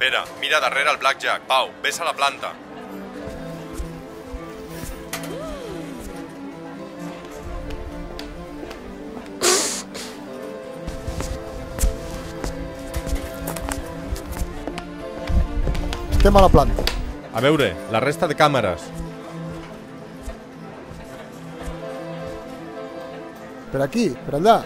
Pere, mira darrere el Blackjack. Pau, ves a la planta. Estem a la planta. A veure, la resta de càmeres. Per aquí, per allà.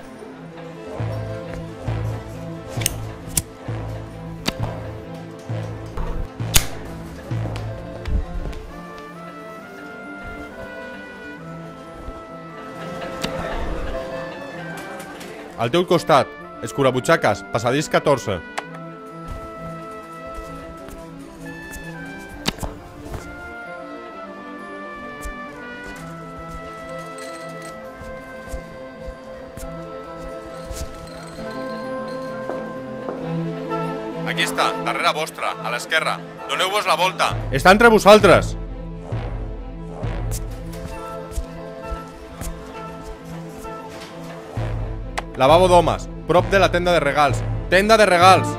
Al teu costat, escurabutxaques, passadís 14. Aquí està, darrere vostra, a l'esquerra. Doneu-vos la volta. Està entre vosaltres. Lavabo d'homes, prop de la tenda de regals. Tenda de regals!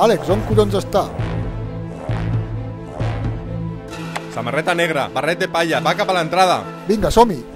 Àlex, on collons està? Samarreta negra, barret de palla, va cap a l'entrada. Vinga, som-hi!